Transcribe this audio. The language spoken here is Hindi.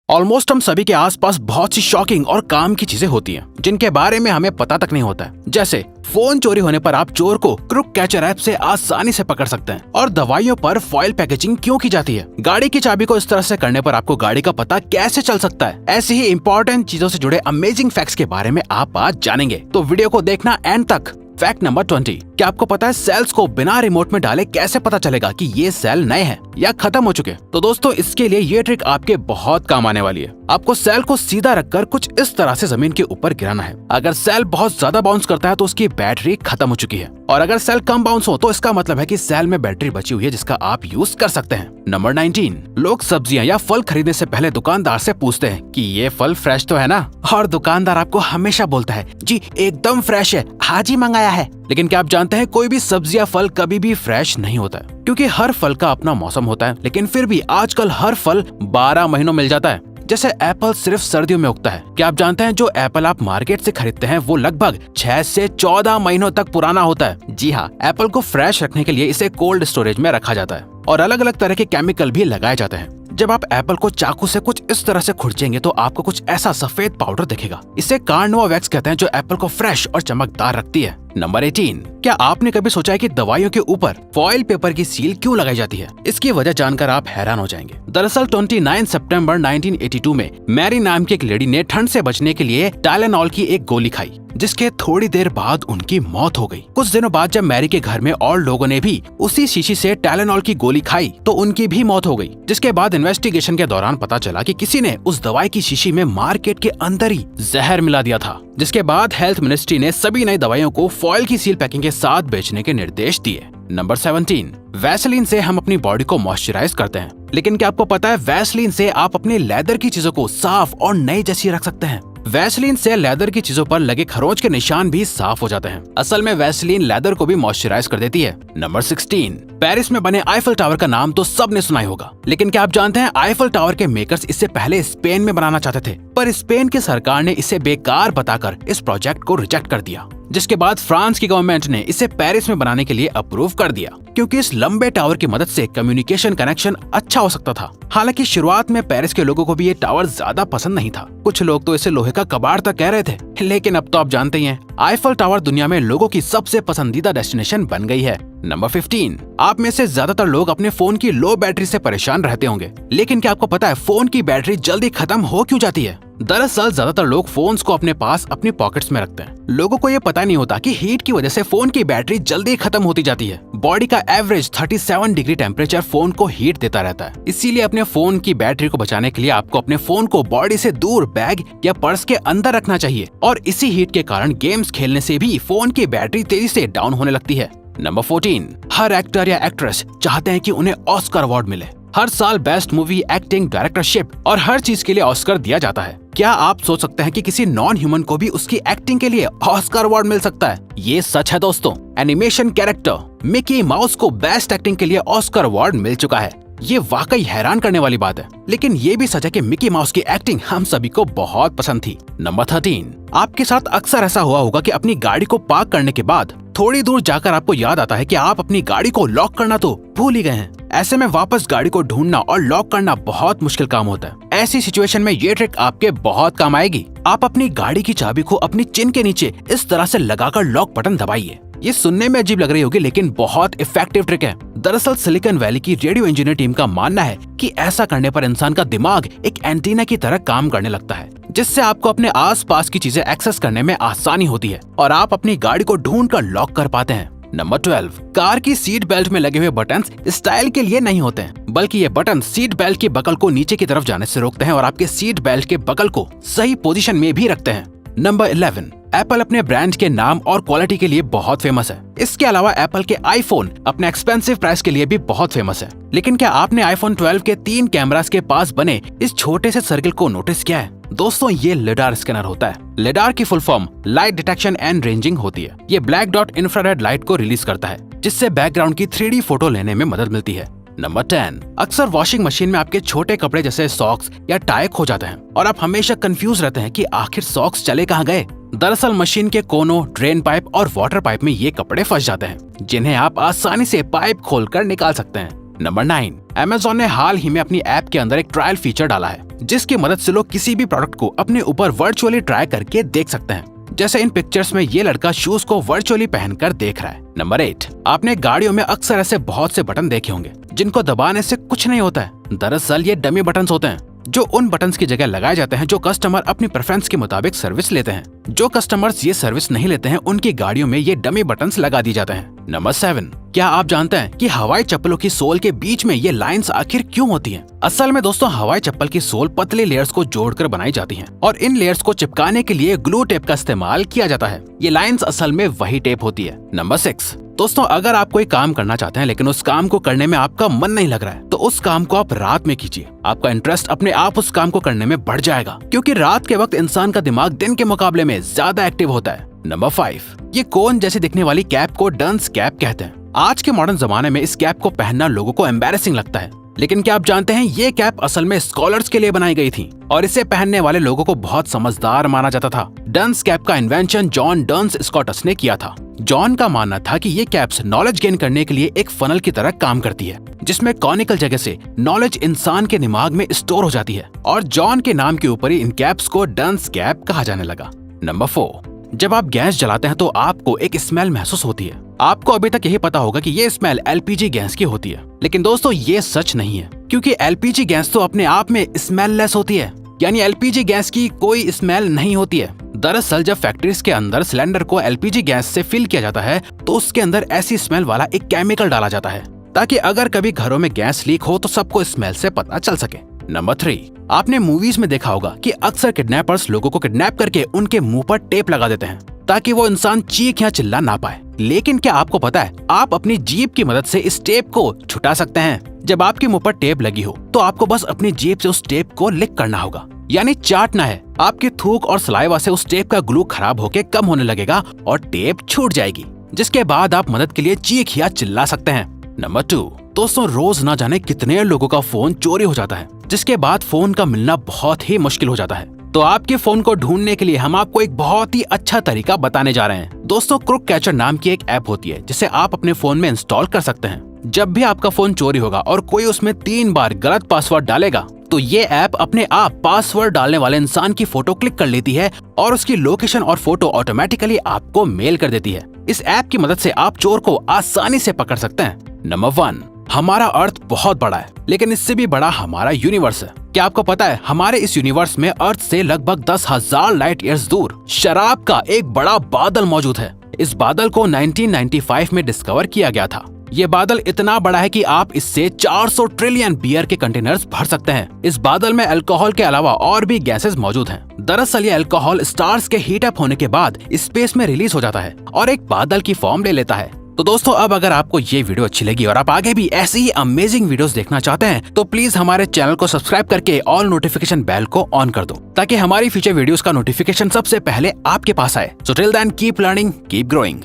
ऑलमोस्ट हम सभी के आसपास बहुत सी शॉकिंग और काम की चीजें होती हैं, जिनके बारे में हमें पता तक नहीं होता है। जैसे फोन चोरी होने पर आप चोर को क्रुक कैचर ऐप से आसानी से पकड़ सकते हैं, और दवाइयों पर फॉइल पैकेजिंग क्यों की जाती है। गाड़ी की चाबी को इस तरह से करने पर आपको गाड़ी का पता कैसे चल सकता है। ऐसी ही इंपॉर्टेंट चीजों से जुड़े अमेजिंग फैक्ट्स के बारे में आप आज जानेंगे, तो वीडियो को देखना एंड तक। फैक्ट नंबर 20, क्या आपको पता है सेल्स को बिना रिमोट में डाले कैसे पता चलेगा कि ये सेल नए हैं या खत्म हो चुके? तो दोस्तों, इसके लिए ये ट्रिक आपके बहुत काम आने वाली है। आपको सेल को सीधा रखकर कुछ इस तरह से जमीन के ऊपर गिराना है। अगर सेल बहुत ज्यादा बाउंस करता है तो उसकी बैटरी खत्म हो चुकी है, और अगर सेल कम बाउंस हो तो इसका मतलब है कि सेल में बैटरी बची हुई है जिसका आप यूज कर सकते हैं। नंबर 19, लोग सब्जियां या फल खरीदने से पहले दुकानदार से पूछते हैं कि ये फल फ्रेश तो है ना, और दुकानदार आपको हमेशा बोलता है जी एकदम फ्रेश है, आज ही मंगाया है। लेकिन क्या आप जानते हैं कोई भी सब्जी या फल कभी भी फ्रेश नहीं होता है, क्योंकि हर फल का अपना मौसम होता है। लेकिन फिर भी आजकल हर फल 12 महीनों मिल जाता है। जैसे एप्पल सिर्फ सर्दियों में उगता है। क्या आप जानते हैं जो एप्पल आप मार्केट से खरीदते हैं वो लगभग 6 से 14 महीनों तक पुराना होता है। जी हाँ, एप्पल को फ्रेश रखने के लिए इसे कोल्ड स्टोरेज में रखा जाता है, और अलग अलग तरह के केमिकल भी लगाए जाते हैं। जब आप एप्पल को चाकू से कुछ इस तरह से खुरचेंगे तो आपको कुछ ऐसा सफेद पाउडर दिखेगा। इसे कार्नोवा वैक्स कहते हैं, जो एप्पल को फ्रेश और चमकदार रखती है। नंबर 18, क्या आपने कभी सोचा है कि दवाइयों के ऊपर फॉइल पेपर की सील क्यों लगाई जाती है? इसकी वजह जानकर आप हैरान हो जाएंगे। दरअसल 29 सितंबर 1982 में मैरी नाम की एक लेडी ने ठंड से बचने के लिए टाइलेनॉल की एक गोली खाई, जिसके थोड़ी देर बाद उनकी मौत हो गई। कुछ दिनों बाद जब मैरी के घर में और लोगों ने भी उसी शीशी से टाइलेनॉल की गोली खाई तो उनकी भी मौत हो गई। जिसके बाद इन्वेस्टिगेशन के दौरान पता चला कि किसी ने उस दवाई की शीशी में मार्केट के अंदर ही जहर मिला दिया था। जिसके बाद हेल्थ मिनिस्ट्री ने सभी नई दवाइयों को फॉइल की सील पैकिंग के साथ बेचने के निर्देश दिए। नंबर 17, वैसलीन से हम अपनी बॉडी को मॉइस्चराइज करते हैं, लेकिन क्या आपको पता है वैसलीन से आप अपने लेदर की चीजों को साफ और नई जैसी रख सकते हैं। वैसलीन से लेदर की चीजों पर लगे खरोंच के निशान भी साफ हो जाते हैं। असल में वैसलीन लेदर को भी मॉइस्चराइज कर देती है। नंबर 16, पेरिस में बने आईफल टावर का नाम तो सबने सुना ही होगा, लेकिन क्या आप जानते हैं आईफल टावर के मेकर्स इससे पहले स्पेन में बनाना चाहते थे, पर स्पेन की सरकार ने इसे बेकार बताकर इस प्रोजेक्ट को रिजेक्ट कर दिया। जिसके बाद फ्रांस की गवर्नमेंट ने इसे पेरिस में बनाने के लिए अप्रूव कर दिया, क्योंकि इस लंबे टावर की मदद से कम्युनिकेशन कनेक्शन अच्छा हो सकता था। हालांकि शुरुआत में पेरिस के लोगों को भी ये टावर ज्यादा पसंद नहीं था। कुछ लोग तो इसे लोहे का कबाड़ तक कह रहे थे, लेकिन अब तो आप जानते ही हैं आईफल टावर दुनिया में लोगों की सबसे पसंदीदा डेस्टिनेशन बन गई है। नंबर 15, आप में से ज्यादातर लोग अपने फोन की लो बैटरी से परेशान रहते होंगे, लेकिन क्या आपको पता है फोन की बैटरी जल्दी खत्म हो क्यों जाती है? दरअसल ज्यादातर लोग फोन्स को अपने पास अपनी पॉकेट्स में रखते हैं। लोगों को ये पता नहीं होता कि हीट की वजह से फोन की बैटरी जल्दी खत्म होती जाती है। बॉडी का एवरेज 37 डिग्री टेम्परेचर फोन को हीट देता रहता है। इसीलिए अपने फोन की बैटरी को बचाने के लिए आपको अपने फोन को बॉडी से दूर बैग या पर्स के अंदर रखना चाहिए, और इसी हीट के कारण गेम्स खेलने से भी फोन की बैटरी तेजी से डाउन होने लगती है। नंबर 14, हर एक्टर या एक्ट्रेस चाहते हैं कि उन्हें ऑस्कर अवार्ड मिले। हर साल बेस्ट मूवी, एक्टिंग, डायरेक्टरशिप और हर चीज के लिए ऑस्कर दिया जाता है। क्या आप सोच सकते हैं कि किसी नॉन ह्यूमन को भी उसकी एक्टिंग के लिए ऑस्कर अवार्ड मिल सकता है? ये सच है दोस्तों। एनिमेशन कैरेक्टर मिकी माउस को बेस्ट एक्टिंग के लिए ऑस्कर अवार्ड मिल चुका है। ये वाकई हैरान करने वाली बात है, लेकिन ये भी सच है कि मिकी माउस की एक्टिंग हम सभी को बहुत पसंद थी। नंबर 13, आपके साथ अक्सर ऐसा हुआ होगा कि अपनी गाड़ी को पार्क करने के बाद थोड़ी दूर जाकर आपको याद आता है कि आप अपनी गाड़ी को लॉक करना तो भूल ही गए हैं। ऐसे में वापस गाड़ी को ढूंढना और लॉक करना बहुत मुश्किल काम होता है। ऐसी सिचुएशन में ये ट्रिक आपके बहुत काम आएगी। आप अपनी गाड़ी की चाबी को अपनी चिन के नीचे इस तरह से लगाकर लॉक बटन दबाइए। ये सुनने में अजीब लग रही होगी, लेकिन बहुत इफेक्टिव ट्रिक है। दरअसल सिलिकॉन वैली की रेडियो इंजीनियर टीम का मानना है कि ऐसा करने पर इंसान का दिमाग एक एंटीना की तरह काम करने लगता है, जिससे आपको अपने आसपास की चीजें एक्सेस करने में आसानी होती है और आप अपनी गाड़ी को ढूंढकर लॉक कर पाते हैं। नंबर 12, कार की सीट बेल्ट में लगे हुए बटन्स स्टाइल के लिए नहीं होते हैं, बल्कि ये बटन सीट बेल्ट की बकल को नीचे की तरफ जाने से रोकते हैं और आपके सीट बेल्ट के बकल को सही पोजीशन में भी रखते हैं। नंबर 11, एप्पल अपने ब्रांड के नाम और क्वालिटी के लिए बहुत फेमस है। इसके अलावा एप्पल के आईफोन अपने एक्सपेंसिव प्राइस के लिए भी बहुत फेमस है। लेकिन क्या आपने आईफोन 12 के 3 कैमरास के पास बने इस छोटे से सर्किल को नोटिस किया है? दोस्तों, ये लिडार स्कैनर होता है। लिडार की full form light detection and ranging होती है। ये ब्लैक डॉट इंफ्रारेड लाइट को रिलीज करता है, जिससे बैकग्राउंड की 3D फोटो लेने में मदद मिलती है। नंबर 10, अक्सर वॉशिंग मशीन में आपके छोटे कपड़े जैसे सॉक्स या टाई खो जाते हैं और आप हमेशा कंफ्यूज रहते हैं कि आखिर सॉक्स चले कहाँ गए। दरअसल मशीन के कोनों, ड्रेन पाइप और वाटर पाइप में ये कपड़े फंस जाते हैं, जिन्हें आप आसानी से पाइप खोलकर निकाल सकते हैं। नंबर 9, Amazon ने हाल ही में अपनी ऐप के अंदर एक ट्रायल फीचर डाला है जिसकी मदद से लोग किसी भी प्रोडक्ट को अपने ऊपर वर्चुअली ट्राई करके देख सकते हैं। जैसे इन पिक्चर्स में ये लड़का शूज को वर्चुअली पहनकर देख रहा है। नंबर 8, आपने गाड़ियों में अक्सर ऐसे बहुत से बटन देखे होंगे जिनको दबाने से कुछ नहीं होता है। दरअसल ये डमी बटन्स होते हैं जो उन बटन्स की जगह लगाए जाते हैं जो कस्टमर अपनी प्रेफरेंस के मुताबिक सर्विस लेते हैं। जो कस्टमर्स ये सर्विस नहीं लेते हैं उनकी गाड़ियों में ये डमी बटन्स लगा दी जाते हैं। नंबर 7, क्या आप जानते हैं कि हवाई चप्पलों की सोल के बीच में ये लाइंस आखिर क्यों होती हैं? असल में दोस्तों हवाई चप्पल की सोल पतली लेयर्स को जोड़कर बनाई जाती हैं और इन लेयर्स को चिपकाने के लिए ग्लू टेप का इस्तेमाल किया जाता है। ये लाइंस असल में वही टेप होती है। नंबर 6, दोस्तों अगर आप कोई काम करना चाहते हैं लेकिन उस काम को करने में आपका मन नहीं लग रहा है तो उस काम को आप रात में कीजिए। आपका इंटरेस्ट अपने आप उस काम को करने में बढ़ जाएगा क्योंकि रात के वक्त इंसान का दिमाग दिन के मुकाबले में ज्यादा एक्टिव होता है। नंबर 5, ये कोन जैसी दिखने वाली कैप को डंस कैप कहते हैं। आज के मॉडर्न जमाने में इस कैप को पहनना लोगों को एम्बैरेसिंग लगता है, लेकिन क्या आप जानते हैं ये कैप असल में स्कॉलर्स के लिए बनाई गई थी और इसे पहनने वाले लोगों को बहुत समझदार माना जाता था। डंस कैप का इन्वेंशन जॉन डंस स्कॉटस ने किया था। जॉन का मानना था कि ये कैप्स नॉलेज गेन करने के लिए एक फनल की तरह काम करती है जिसमें कॉनिकल जगह से नॉलेज इंसान के दिमाग में स्टोर हो जाती है और जॉन के नाम के ऊपर ही इन कैप्स को डंस कैप कहा जाने लगा। नंबर 4, जब आप गैस जलाते हैं तो आपको एक स्मेल महसूस होती है। आपको अभी तक यही पता होगा कि ये स्मेल एलपीजी गैस की होती है, लेकिन दोस्तों ये सच नहीं है क्योंकि एलपीजी गैस तो अपने आप में स्मेललेस होती है, यानी एलपीजी गैस की कोई स्मेल नहीं होती है। दरअसल जब फैक्ट्रीज के अंदर सिलेंडर को एलपीजी गैस से फिल किया जाता है तो उसके अंदर ऐसी स्मेल वाला एक केमिकल डाला जाता है ताकि अगर कभी घरों में गैस लीक हो तो सबको स्मेल से पता चल सके। नंबर 3, आपने मूवीज में देखा होगा कि अक्सर किडनैपर्स लोगों को किडनैप करके उनके मुंह पर टेप लगा देते हैं ताकि वो इंसान चीख या चिल्ला ना पाए। लेकिन क्या आपको पता है आप अपनी जीभ की मदद से इस टेप को छुटा सकते हैं। जब आपके मुंह पर टेप लगी हो तो आपको बस अपनी जीभ से उस टेप को लिक करना होगा, यानी चाटना है। आपकी थूक और सलाइवा से उस टेप का ग्लू खराब होकर कम होने लगेगा और टेप छूट जाएगी, जिसके बाद आप मदद के लिए चीख या चिल्ला सकते हैं। नंबर 2, दोस्तों रोज ना जाने कितने लोगों का फोन चोरी हो जाता है जिसके बाद फोन का मिलना बहुत ही मुश्किल हो जाता है। तो आपके फोन को ढूंढने के लिए हम आपको एक बहुत ही अच्छा तरीका बताने जा रहे हैं। दोस्तों क्रुक कैचर नाम की एक ऐप होती है जिसे आप अपने फोन में इंस्टॉल कर सकते हैं। जब भी आपका फोन चोरी होगा और कोई उसमें 3 बार गलत पासवर्ड डालेगा तो ये ऐप अपने आप पासवर्ड डालने वाले इंसान की फोटो क्लिक कर लेती है और उसकी लोकेशन और फोटो ऑटोमेटिकली आपको मेल कर देती है। इस ऐप की मदद से आप चोर को आसानी से पकड़ सकते हैं। नंबर 1, हमारा अर्थ बहुत बड़ा है लेकिन इससे भी बड़ा हमारा यूनिवर्स है। क्या आपको पता है हमारे इस यूनिवर्स में अर्थ से लगभग 10,000 लाइट ईयर्स दूर शराब का एक बड़ा बादल मौजूद है। इस बादल को 1995 में डिस्कवर किया गया था। ये बादल इतना बड़ा है कि आप इससे 400 ट्रिलियन बियर के कंटेनर्स भर सकते हैं। इस बादल में अल्कोहल के अलावा और भी गैसेस मौजूद हैं। दरअसल ये अल्कोहल स्टार्स के हीट अप होने के बाद स्पेस में रिलीज हो जाता है और एक बादल की फॉर्म ले लेता है। तो दोस्तों अब अगर आपको ये वीडियो अच्छी लगी और आप आगे भी ऐसी ही अमेजिंग वीडियोस देखना चाहते हैं तो प्लीज हमारे चैनल को सब्सक्राइब करके ऑल नोटिफिकेशन बेल को ऑन कर दो ताकि हमारी फ्यूचर वीडियोस का नोटिफिकेशन सबसे पहले आपके पास आए। So till then keep learning, keep growing.